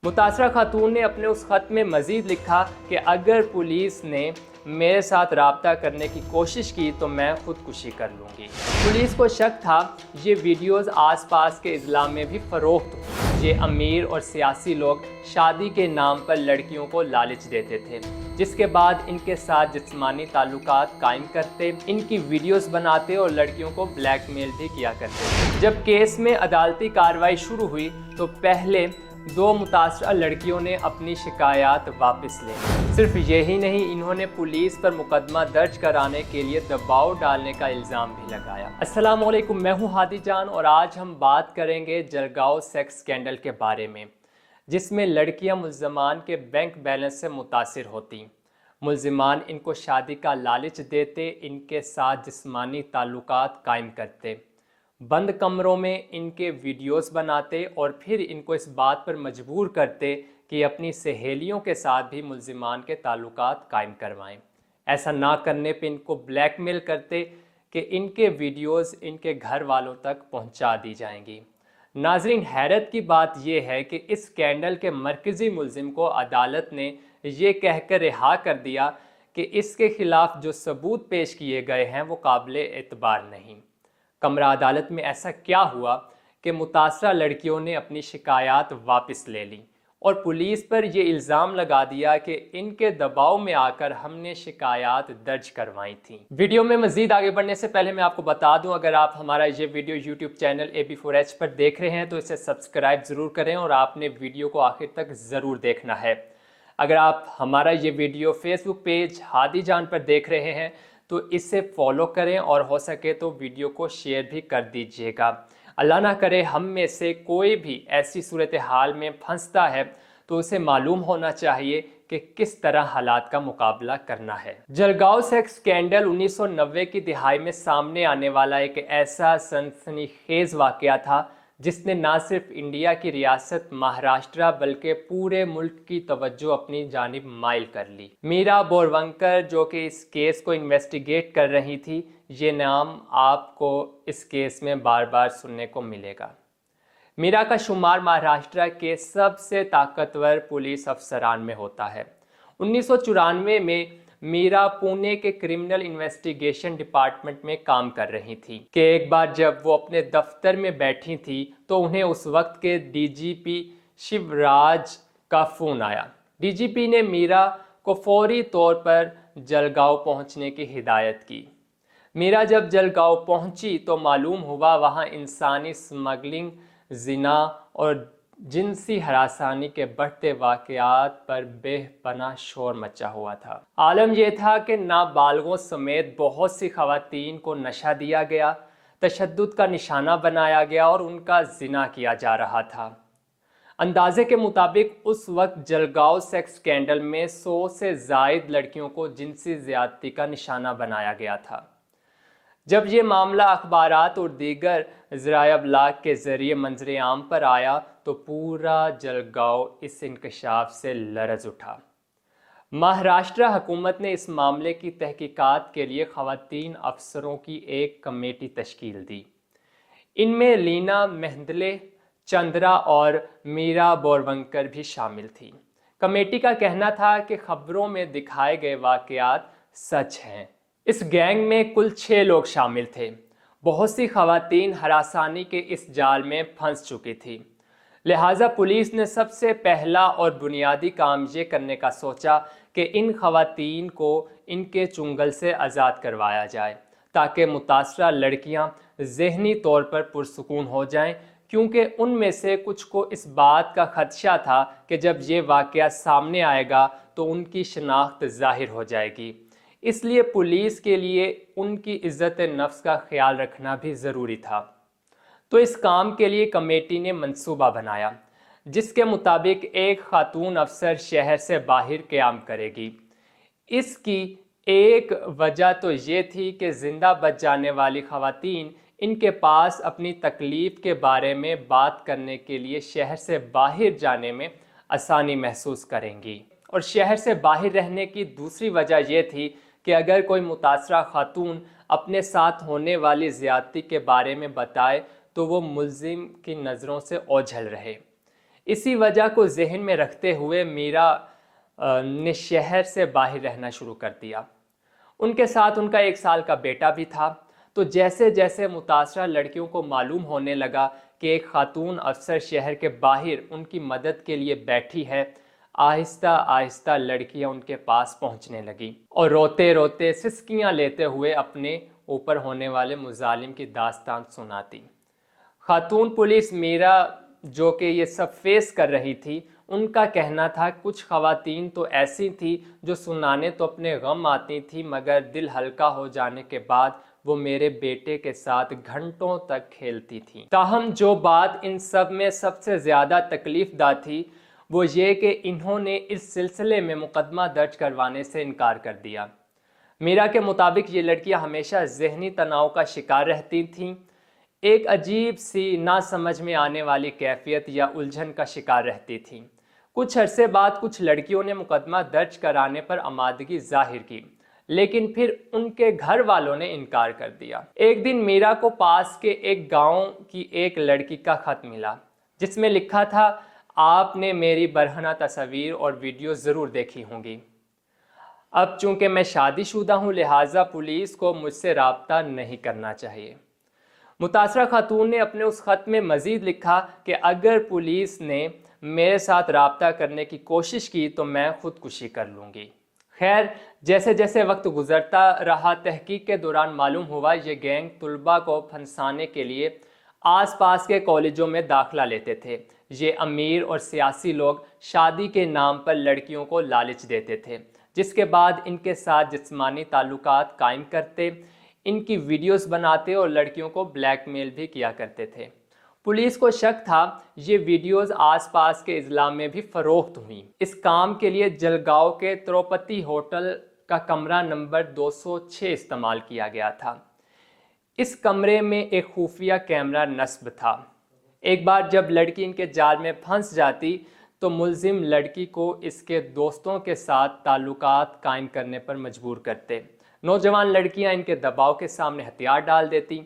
मुतासरा खातून ने अपने उस ख़त में मज़ीद लिखा कि अगर पुलिस ने मेरे साथ राब्ता करने की कोशिश की तो मैं ख़ुदकुशी कर लूँगी। पुलिस को शक था ये वीडियोज़ आसपास के इज़लाम में भी फ़रोख्त हो। ये अमीर और सियासी लोग शादी के नाम पर लड़कियों को लालच देते थे, जिसके बाद इनके साथ जिस्मानी ताल्लुकात कायम करते, इनकी वीडियोस बनाते और लड़कियों को ब्लैकमेल भी किया करते। जब केस में अदालती कार्रवाई शुरू हुई तो पहले 2 मुतासरा लड़कियों ने अपनी शिकायत वापस ली। सिर्फ यही नहीं, इन्होंने पुलिस पर मुकदमा दर्ज कराने के लिए दबाव डालने का इल्ज़ाम भी लगाया। अस्सलामु अलैकुम, मैं हूँ हादी जान और आज हम बात करेंगे जलगांव सेक्स स्कैंडल के बारे में, जिसमें लड़कियां मुल्ज़मान के बैंक बैलेंस से मुतासिर होती। मुल्ज़मान इनको शादी का लालच देते, इनके साथ जिस्मानी ताल्लुकात कायम करते, बंद कमरों में इनके वीडियोस बनाते और फिर इनको इस बात पर मजबूर करते कि अपनी सहेलियों के साथ भी मुल्ज़मान के ताल्लुकात कायम करवाएं। ऐसा ना करने पे इनको ब्लैकमेल करते कि इनके वीडियोस इनके घर वालों तक पहुंचा दी जाएंगी। नाजरीन, हैरत की बात यह है कि इस स्कैंडल के मरकज़ी मुल्ज़िम को अदालत ने ये कहकर रिहा कर दिया कि इसके खिलाफ जो सबूत पेश किए गए हैं वो काबिल एतबार नहीं। कमरा अदालत में ऐसा क्या हुआ कि मुतासरा लड़कियों ने अपनी शिकायत वापस ले ली और पुलिस पर यह इल्ज़ाम लगा दिया कि इनके दबाव में आकर हमने शिकायत दर्ज करवाई थी। वीडियो में मज़ीद आगे बढ़ने से पहले मैं आपको बता दूं, अगर आप हमारा ये वीडियो यूट्यूब चैनल AB4H पर देख रहे हैं तो इसे सब्सक्राइब ज़रूर करें और आपने वीडियो को आखिर तक ज़रूर देखना है। अगर आप हमारा ये वीडियो फेसबुक पेज हादी जान पर देख रहे हैं तो इसे फॉलो करें और हो सके तो वीडियो को शेयर भी कर दीजिएगा। अल्लाह ना करे हम में से कोई भी ऐसी सूरत हाल में फंसता है तो उसे मालूम होना चाहिए कि किस तरह हालात का मुकाबला करना है। जलगांव सेक्स स्कैंडल 1990 की दिहाई में सामने आने वाला एक ऐसा सनसनीखेज वाक़या था जिसने ना सिर्फ इंडिया की रियासत महाराष्ट्र बल्कि पूरे मुल्क की तवज्जो अपनी जानिब माइल कर ली। मीरा बोरवंकर जो कि इस केस को इन्वेस्टिगेट कर रही थी, ये नाम आपको इस केस में बार बार सुनने को मिलेगा। मीरा का शुमार महाराष्ट्र के सबसे ताकतवर पुलिस अफसरान में होता है। 1994 में मीरा पुणे के क्रिमिनल इन्वेस्टिगेशन डिपार्टमेंट में काम कर रही थी कि एक बार जब वो अपने दफ्तर में बैठी थी तो उन्हें उस वक्त के DGP शिवराज का फ़ोन आया। DGP ने मीरा को फौरी तौर पर जलगांव पहुंचने की हिदायत की। मीरा जब जलगांव पहुंची तो मालूम हुआ वहां इंसानी स्मगलिंग, जिना और जिनसी हरासानी के बढ़ते वाक़यात पर बेपनाह शोर मचा हुआ था। आलम यह था कि नाबालगों समेत बहुत सी ख़वातीन को नशा दिया गया, तशद्दुद का निशाना बनाया गया और उनका जिना किया जा रहा था। अंदाजे के मुताबिक उस वक्त जलगांव सेक्स स्कैंडल में 100 से ज़ायद लड़कियों को जिनसी ज़्यादती का निशाना बनाया गया था। जब ये मामला अखबारात और दीगर ज़राए अबलाग के ज़रिए मंजर आम पर आया तो पूरा जलगांव इस इंकशाफ से लरज़ उठा। महाराष्ट्र हुकूमत ने इस मामले की तहकीकात के लिए ख़वातीन अफसरों की एक कमेटी तश्कील दी। इनमें लीना मेहंदले, चंद्रा और मीरा बोरवंकर भी शामिल थी। कमेटी का कहना था कि खबरों में दिखाए गए वाक़यात सच हैं। इस गैंग में कुल 6 लोग शामिल थे। बहुत सी ख़वातीन हरासानी के इस जाल में फंस चुकी थी। लिहाजा पुलिस ने सबसे पहला और बुनियादी काम ये करने का सोचा कि इन ख़वातीन को इनके चुंगल से आज़ाद करवाया जाए ताकि मुतासरा लड़कियां ज़हनी तौर पर पुरसुकून हो जाएं, क्योंकि उनमें से कुछ को इस बात का खदशा था कि जब ये वाक़या सामने आएगा तो उनकी शनाख्त ज़ाहिर हो जाएगी। इसलिए पुलिस के लिए उनकी इज़्ज़त नफ्स का ख्याल रखना भी ज़रूरी था। तो इस काम के लिए कमेटी ने मंसूबा बनाया जिसके मुताबिक एक खातून अफसर शहर से बाहर क़याम करेगी। इसकी एक वजह तो ये थी कि ज़िंदा बच जाने वाली ख़वातीन इनके पास अपनी तकलीफ़ के बारे में बात करने के लिए शहर से बाहर जाने में आसानी महसूस करेंगी। और शहर से बाहर रहने की दूसरी वजह यह थी कि अगर कोई मुतासरा खातून अपने साथ होने वाली ज़्यादती के बारे में बताए तो वो मुल्ज़िम की नज़रों से ओझल रहे। इसी वजह को जहन में रखते हुए मीरा ने शहर से बाहर रहना शुरू कर दिया। उनके साथ उनका 1 साल का बेटा भी था। तो जैसे जैसे मुतासरा लड़कियों को मालूम होने लगा कि एक खातून अफसर शहर के बाहर उनकी मदद के लिए बैठी है, आहिस्ता आहिस्ता लड़कियां उनके पास पहुंचने लगी और रोते रोते सिसकियां लेते हुए अपने ऊपर होने वाले मुजालिम की दास्तान सुनाती। खातून पुलिस मीरा जो कि ये सब फेस कर रही थी, उनका कहना था कुछ ख़वातीन तो ऐसी थी जो सुनाने तो अपने गम आती थी, मगर दिल हल्का हो जाने के बाद वो मेरे बेटे के साथ घंटों तक खेलती थी। ताहम जो बात इन सब में सबसे ज़्यादा तकलीफ़दा थी वो ये कि इन्होंने इस सिलसिले में मुकदमा दर्ज करवाने से इनकार कर दिया। मीरा के मुताबिक ये लड़कियां हमेशा जहनी तनाव का शिकार रहती थीं, एक अजीब सी ना समझ में आने वाली कैफियत या उलझन का शिकार रहती थीं। कुछ अरसे बाद कुछ लड़कियों ने मुकदमा दर्ज कराने पर आमादगी जाहिर की, लेकिन फिर उनके घर वालों ने इनकार कर दिया। एक दिन मीरा को पास के एक गांव की एक लड़की का खत मिला जिसमें लिखा था, आपने मेरी बरहना तस्वीर और वीडियो ज़रूर देखी होंगी। अब चूंकि मैं शादीशुदा हूँ लिहाजा पुलिस को मुझसे रब्ता नहीं करना चाहिए। मुतासरा खातून ने अपने उस ख़त में मज़ीद लिखा कि अगर पुलिस ने मेरे साथ रब्ता करने की कोशिश की तो मैं ख़ुदकुशी कर लूँगी। खैर, जैसे जैसे वक्त गुजरता रहा तहकीक के दौरान मालूम हुआ ये गैंग तुलबा को फंसाने के लिए आसपास के कॉलेजों में दाखिला लेते थे। ये अमीर और सियासी लोग शादी के नाम पर लड़कियों को लालच देते थे, जिसके बाद इनके साथ जिस्मानी ताल्लुकात कायम करते, इनकी वीडियोस बनाते और लड़कियों को ब्लैकमेल भी किया करते थे। पुलिस को शक था ये वीडियोस आसपास के इज़ला में भी फ़रोख्त हुई। इस काम के लिए जलगांव के तिरुपति होटल का कमरा नंबर 206 इस्तेमाल किया गया था। इस कमरे में एक खुफिया कैमरा नस्ब था। एक बार जब लड़की इनके जाल में फंस जाती तो मुलजिम लड़की को इसके दोस्तों के साथ ताल्लुकात कायम करने पर मजबूर करते। नौजवान लड़कियां इनके दबाव के सामने हथियार डाल देती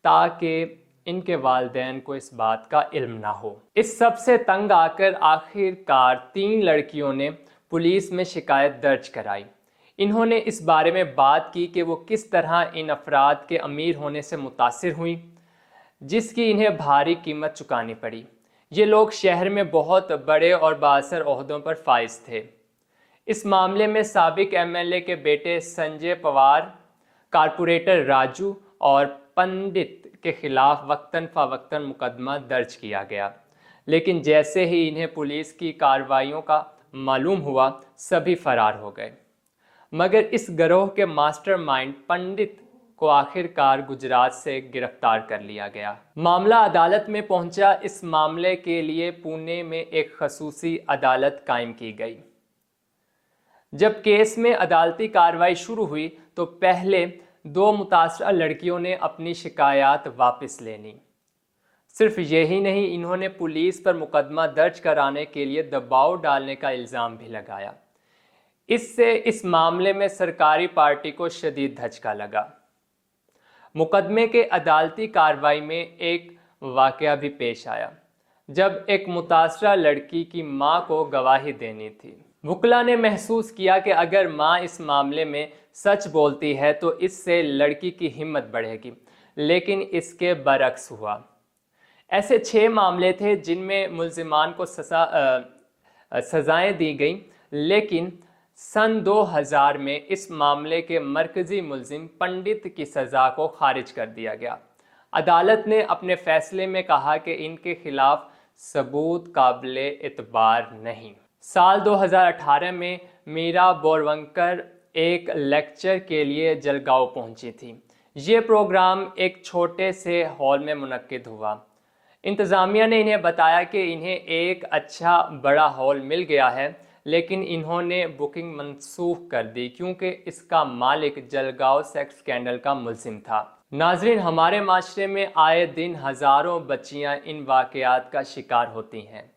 ताकि इनके वालिदैन को इस बात का इल्म ना हो। इस सब से तंग आकर आखिरकार 3 लड़कियों ने पुलिस में शिकायत दर्ज कराई। इन्होंने इस बारे में बात की कि वो किस तरह इन अफराद के अमीर होने से मुतासिर हुई, जिसकी इन्हें भारी कीमत चुकानी पड़ी। ये लोग शहर में बहुत बड़े और बाअसर ओहदों पर फाइज थे। इस मामले में साबिक एमएलए के बेटे संजय पवार, कारपोरेटर राजू और पंडित के खिलाफ वक्तन फ़वक्तन मुकदमा दर्ज किया गया, लेकिन जैसे ही इन्हें पुलिस की कार्रवाइयों का मालूम हुआ सभी फरार हो गए। मगर इस गिरोह के मास्टरमाइंड पंडित को आखिरकार गुजरात से गिरफ्तार कर लिया गया। मामला अदालत में पहुंचा। इस मामले के लिए पुणे में एक खसूसी अदालत कायम की गई। जब केस में अदालती कार्रवाई शुरू हुई तो पहले 2 मुतासरा लड़कियों ने अपनी शिकायत वापस ले ली। सिर्फ यही नहीं, इन्होंने पुलिस पर मुकदमा दर्ज कराने के लिए दबाव डालने का इल्ज़ाम भी लगाया। इससे इस मामले में सरकारी पार्टी को शदीद धचका लगा। मुकदमे के अदालती कार्रवाई में एक वाक़या भी पेश आया जब एक मुतासरा लड़की की मां को गवाही देनी थी। वकील ने महसूस किया कि अगर मां इस मामले में सच बोलती है तो इससे लड़की की हिम्मत बढ़ेगी, लेकिन इसके बरक्स हुआ। ऐसे 6 मामले थे जिनमें मुल्ज़िमान को सज़ाएं दी गईं, लेकिन सन 2000 में इस मामले के मरकज़ी मुल्ज़िम पंडित की सज़ा को खारिज कर दिया गया। अदालत ने अपने फ़ैसले में कहा कि इनके खिलाफ सबूत काबिले एतबार नहीं। साल 2018 में मीरा बोरवंकर एक लेक्चर के लिए जलगांव पहुंची थी। ये प्रोग्राम एक छोटे से हॉल में मुनक्किद हुआ। इंतज़ामिया ने इन्हें बताया कि इन्हें एक अच्छा बड़ा हॉल मिल गया है, लेकिन इन्होंने बुकिंग मनसूख कर दी क्योंकि इसका मालिक जलगांव सेक्स स्कैंडल का मुल्ज़िम था। नाज़रीन, हमारे माशरे में आए दिन हज़ारों बच्चियां इन वाक़यात का शिकार होती हैं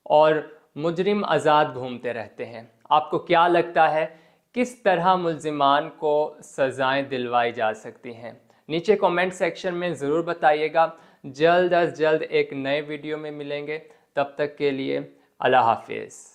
और मुजरिम आज़ाद घूमते रहते हैं। आपको क्या लगता है किस तरह मुल्ज़िमान को सज़ाएं दिलवाई जा सकती हैं? नीचे कमेंट सेक्शन में ज़रूर बताइएगा। जल्द अज जल्द एक नए वीडियो में मिलेंगे। تب تک کے لیے اللہ حافظ۔